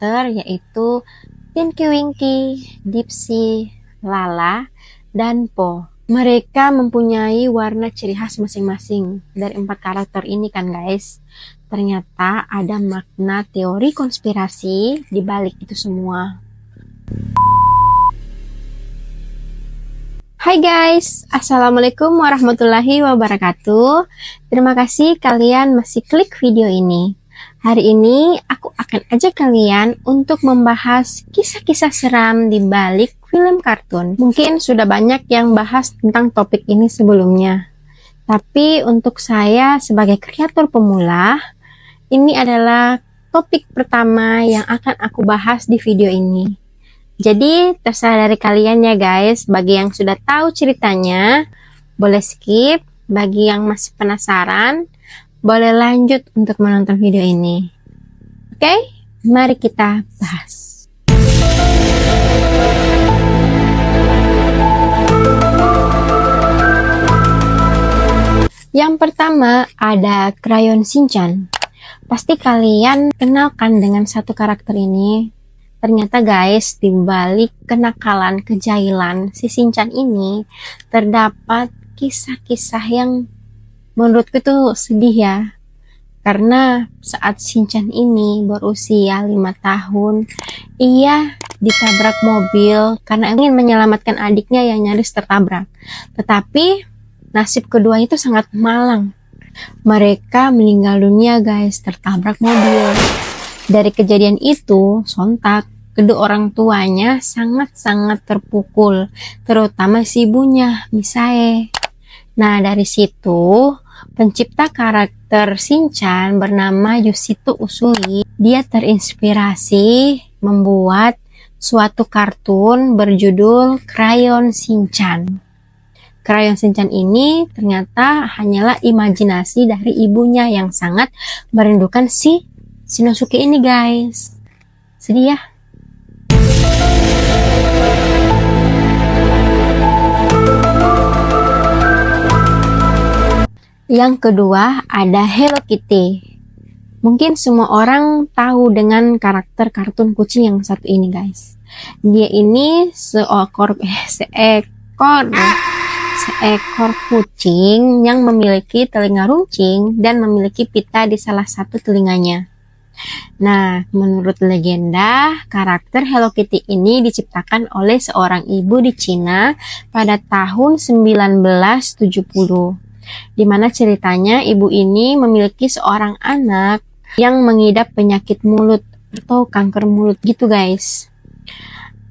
karakter yaitu Tinky Winky, Dipsy, Lala, dan Po. Mereka mempunyai warna ciri khas masing-masing dari 4 karakter ini kan guys. Ternyata ada makna teori konspirasi di balik itu semua. Hai guys, Assalamualaikum warahmatullahi wabarakatuh. Terima kasih kalian masih klik video ini. Hari ini aku akan ajak kalian untuk membahas kisah-kisah seram di balik film kartun. Mungkin sudah banyak yang bahas tentang topik ini sebelumnya. Tapi untuk saya sebagai kreator pemula, ini adalah topik pertama yang akan aku bahas di video ini. Jadi terserah dari kalian ya guys, bagi yang sudah tahu ceritanya boleh skip, bagi yang masih penasaran boleh lanjut untuk menonton video ini. Oke, mari kita bahas. Yang pertama ada Crayon Shinchan. Pasti kalian kenalkan dengan satu karakter ini. Ternyata guys, di balik kenakalan, kejahilan si Shinchan ini terdapat kisah-kisah yang menurutku tuh sedih ya. Karena saat Shinchan ini berusia 5 tahun, ia ditabrak mobil karena ingin menyelamatkan adiknya yang nyaris tertabrak. Tetapi nasib kedua itu sangat malang. Mereka meninggal dunia guys, tertabrak mobil. Dari kejadian itu, sontak kedua orang tuanya sangat-sangat terpukul, terutama si ibunya, Misae. Nah, dari situ, pencipta karakter Shinchan bernama Yoshito Usui, dia terinspirasi membuat suatu kartun berjudul Crayon Shinchan. Crayon Shinchan ini ternyata hanyalah imajinasi dari ibunya yang sangat merindukan si Shinosuke ini guys. Sedih ya. Yang kedua ada Hello Kitty. Mungkin semua orang tahu dengan karakter kartun kucing yang satu ini guys. Dia ini seekor kucing yang memiliki telinga runcing dan memiliki pita di salah satu telinganya. Nah, menurut legenda, karakter Hello Kitty ini diciptakan oleh seorang ibu di Cina pada tahun 1970. Di mana ceritanya ibu ini memiliki seorang anak yang mengidap penyakit mulut atau kanker mulut gitu guys.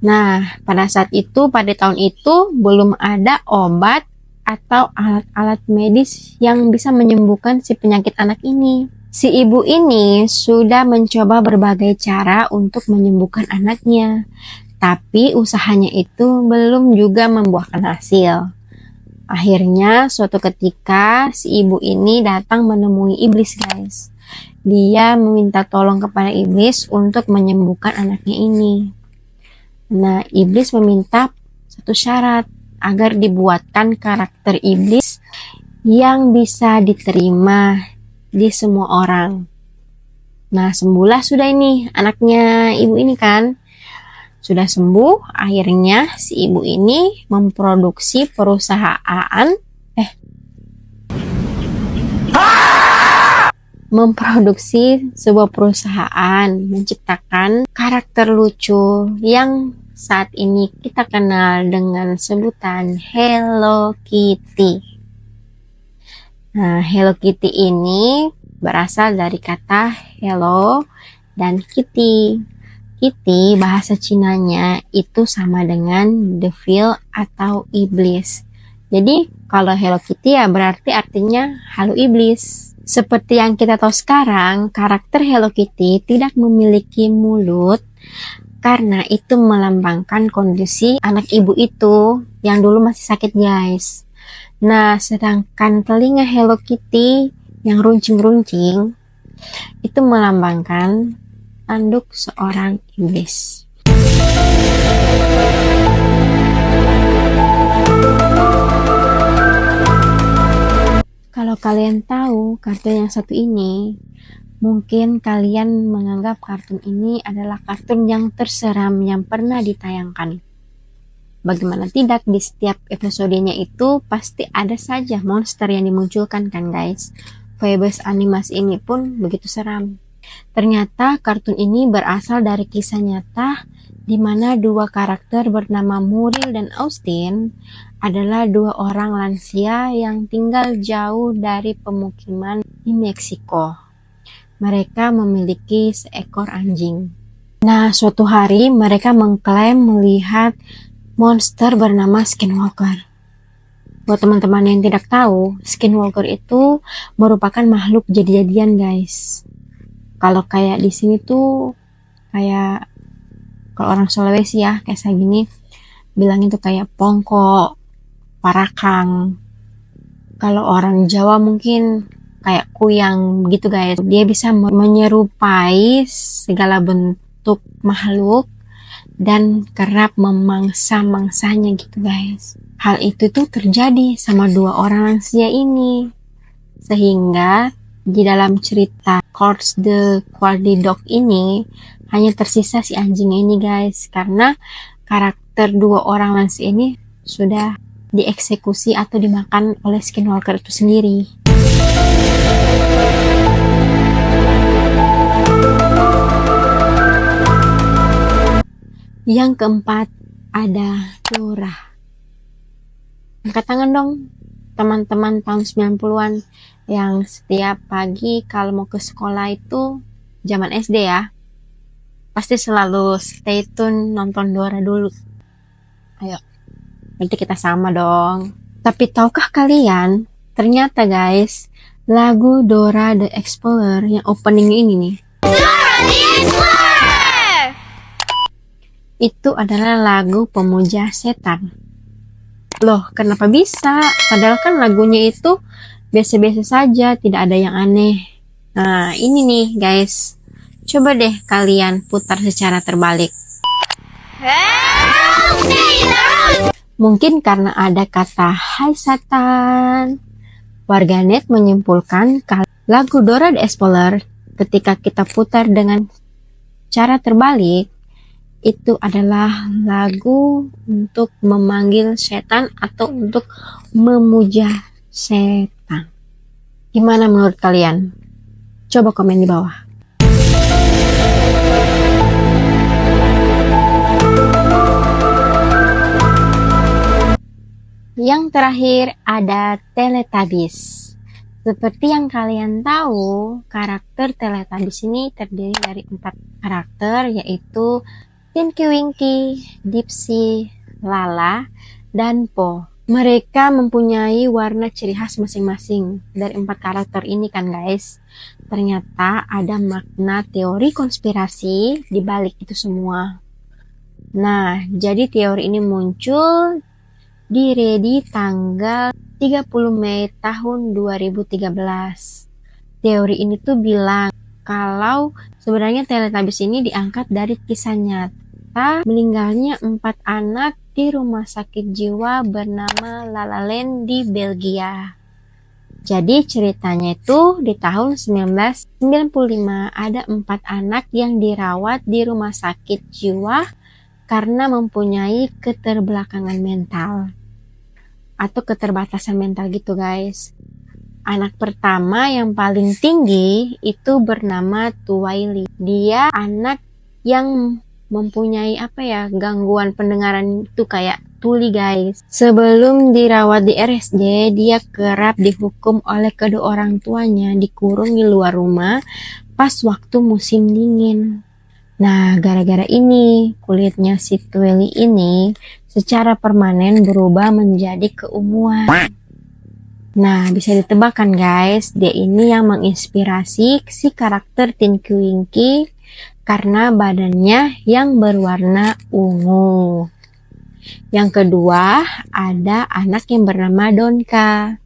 Nah, pada saat itu, pada tahun itu belum ada obat atau alat-alat medis yang bisa menyembuhkan si penyakit anak ini. Si ibu ini sudah mencoba berbagai cara untuk menyembuhkan anaknya, tapi usahanya itu belum juga membuahkan hasil. Akhirnya suatu ketika si ibu ini datang menemui iblis guys. Dia meminta tolong kepada iblis untuk menyembuhkan anaknya ini. Nah, iblis meminta satu syarat agar dibuatkan karakter iblis yang bisa diterima di semua orang. Nah, sembuhlah sudah ini anaknya ibu ini kan. Sudah sembuh, akhirnya si ibu ini memproduksi sebuah perusahaan menciptakan karakter lucu yang saat ini kita kenal dengan sebutan Hello Kitty. Nah, Hello Kitty ini berasal dari kata hello dan kitty. Kitty bahasa Cinanya itu sama dengan devil atau iblis. Jadi kalau Hello Kitty ya berarti artinya halo iblis. Seperti yang kita tahu sekarang, karakter Hello Kitty tidak memiliki mulut karena itu melambangkan kondisi anak ibu itu yang dulu masih sakit guys. Nah, sedangkan telinga Hello Kitty yang runcing-runcing itu melambangkan tanduk seorang iblis. Kalau kalian tahu kartun yang satu ini, Mungkin kalian menganggap kartun ini adalah kartun yang terseram yang pernah ditayangkan. Bagaimana tidak, di setiap episodenya itu pasti ada saja monster yang dimunculkan kan guys. Phoebus animasi ini pun begitu seram. Ternyata kartun ini berasal dari kisah nyata di mana dua karakter bernama Muriel dan Austin adalah dua orang lansia yang tinggal jauh dari pemukiman di Meksiko. Mereka memiliki seekor anjing. Nah, suatu hari mereka mengklaim melihat monster bernama Skinwalker. Buat teman-teman yang tidak tahu, Skinwalker itu merupakan makhluk jadi-jadian guys. Kalau kayak di sini tuh kayak kalau orang Sulawesi ya kayak saya gini bilang itu kayak pongko, parakang. Kalau orang Jawa mungkin kayak kuyang gitu guys. Dia bisa menyerupai segala bentuk makhluk dan kerap memangsa-mangsanya gitu guys. Hal itu tuh terjadi sama dua orang lansia ini. Sehingga di dalam cerita Courts the Quarry Dog ini hanya tersisa si anjingnya ini guys. Karena karakter dua orang lansia ini sudah dieksekusi atau dimakan oleh Skinwalker itu sendiri. Yang keempat ada Dora. Angkat tangan dong teman-teman tahun 90-an yang setiap pagi kalau mau ke sekolah itu zaman SD ya, pasti selalu stay tune nonton Dora dulu. Ayo, nanti kita sama dong. Tapi tahukah kalian, ternyata guys, lagu Dora the Explorer yang opening ini nih, Dora the Explorer, itu adalah lagu pemuja setan. Loh, kenapa bisa? Padahal kan lagunya itu biasa-biasa saja, tidak ada yang aneh. Nah, ini nih guys. Coba deh kalian putar secara terbalik. Mungkin karena ada kata "Hai Satan", warganet menyimpulkan kalau lagu Dora the Explorer ketika kita putar dengan cara terbalik itu adalah lagu untuk memanggil setan atau untuk memuja setan. Gimana menurut kalian? Coba komen di bawah. Yang terakhir ada Teletubbies. Seperti yang kalian tahu, karakter Teletubbies ini terdiri dari 4 karakter, yaitu Tinky Winky, Dipsy, Lala, dan Po. Mereka mempunyai warna ciri khas masing-masing dari 4 karakter ini kan guys. Ternyata ada makna teori konspirasi di balik itu semua. Nah, jadi teori ini muncul di Reddit tanggal 30 Mei tahun 2013. Teori ini tuh bilang kalau sebenarnya Teletubbies ini diangkat dari kisah nyata meninggalnya 4 anak di rumah sakit jiwa bernama La La Land di Belgia. Jadi ceritanya itu di tahun 1995 ada 4 anak yang dirawat di rumah sakit jiwa karena mempunyai keterbelakangan mental atau keterbatasan mental gitu guys. Anak pertama yang paling tinggi itu bernama Twily. Dia anak yang mempunyai gangguan pendengaran itu kayak tuli guys. Sebelum dirawat di RSJ, dia kerap dihukum oleh kedua orang tuanya dikurung di luar rumah pas waktu musim dingin. Nah, gara-gara ini kulitnya si Twily ini secara permanen berubah menjadi keunguan. Nah, bisa ditebak kan guys, dia ini yang menginspirasi si karakter Tinky Winky karena badannya yang berwarna ungu. Yang kedua, ada anak yang bernama Donka.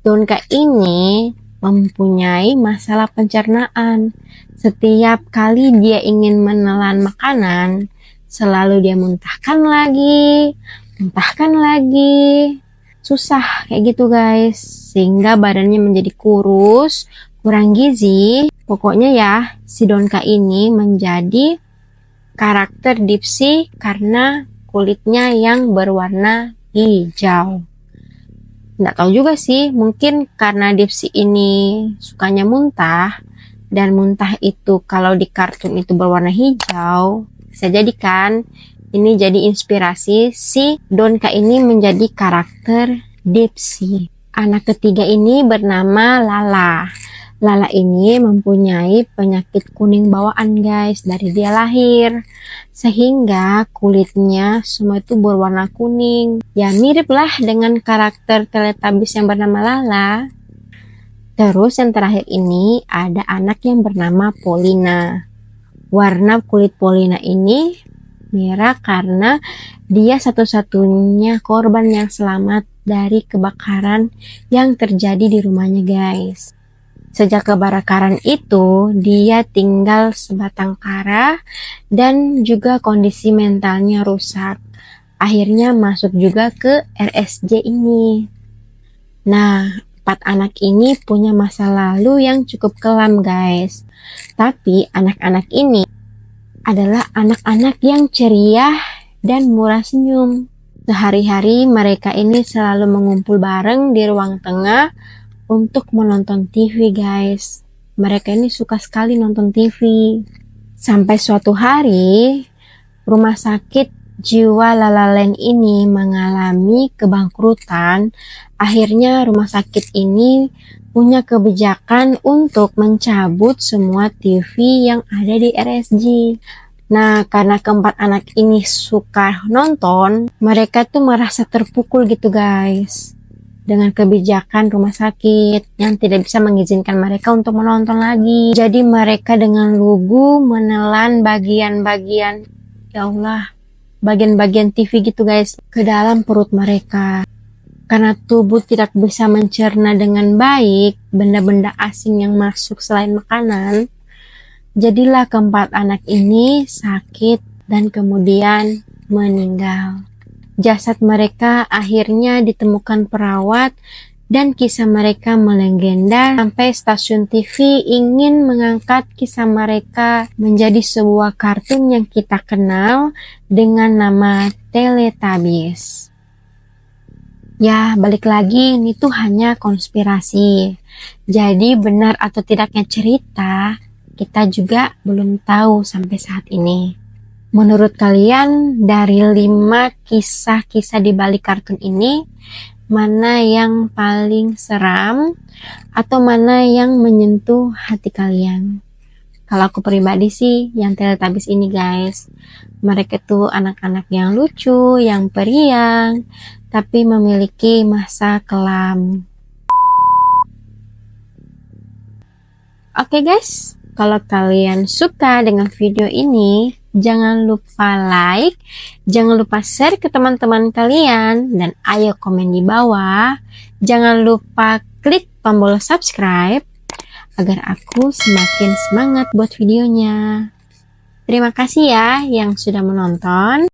Donka ini mempunyai masalah pencernaan. Setiap kali dia ingin menelan makanan, selalu dia muntahkan lagi. Susah kayak gitu guys, sehingga badannya menjadi kurus, kurang gizi. Pokoknya ya, si Donka ini menjadi karakter Dipsy karena kulitnya yang berwarna hijau. Nggak tahu juga sih, mungkin karena Dipsy ini sukanya muntah, dan muntah itu kalau di kartun itu berwarna hijau. Bisa jadi kan, ini jadi inspirasi si Donka ini menjadi karakter Dipsy. Anak ketiga ini bernama Lala. Lala ini mempunyai penyakit kuning bawaan guys dari dia lahir. Sehingga kulitnya semua itu berwarna kuning. Ya mirip lah dengan karakter Teletubbies yang bernama Lala. Terus yang terakhir ini ada anak yang bernama Polina. Warna kulit Polina ini merah karena dia satu-satunya korban yang selamat dari kebakaran yang terjadi di rumahnya guys. Sejak kebakaran itu, dia tinggal sebatang kara dan juga kondisi mentalnya rusak. Akhirnya masuk juga ke RSJ ini. Nah, 4 anak ini punya masa lalu yang cukup kelam guys. Tapi anak-anak ini adalah anak-anak yang ceria dan murah senyum. Sehari-hari mereka ini selalu mengumpul bareng di ruang tengah untuk menonton TV guys. Mereka ini suka sekali nonton TV. Sampai suatu hari, rumah sakit jiwa La La Land ini mengalami kebangkrutan. Akhirnya rumah sakit ini punya kebijakan untuk mencabut semua TV yang ada di RSJ. Nah, karena keempat anak ini suka nonton, mereka tuh merasa terpukul gitu guys. Dengan kebijakan rumah sakit yang tidak bisa mengizinkan mereka untuk menonton lagi. Jadi mereka dengan lugu menelan bagian-bagian, ya Allah, bagian-bagian TV gitu guys, ke dalam perut mereka. Karena tubuh tidak bisa mencerna dengan baik benda-benda asing yang masuk selain makanan, jadilah keempat anak ini sakit dan kemudian meninggal. Jasad mereka akhirnya ditemukan perawat dan kisah mereka melegenda sampai stasiun TV ingin mengangkat kisah mereka menjadi sebuah kartun yang kita kenal dengan nama Teletubbies. Ya, balik lagi, ini tuh hanya konspirasi. Jadi benar atau tidaknya cerita, kita juga belum tahu sampai saat ini. Menurut kalian, dari 5 kisah-kisah di balik kartun ini, mana yang paling seram atau mana yang menyentuh hati kalian? Kalau aku pribadi sih, yang Teletubbies ini guys. Mereka tuh anak-anak yang lucu, yang periang, tapi memiliki masa kelam. Oke guys, kalau kalian suka dengan video ini, jangan lupa like, jangan lupa share ke teman-teman kalian, dan ayo komen di bawah. Jangan lupa klik tombol subscribe agar aku semakin semangat buat videonya. Terima kasih ya yang sudah menonton.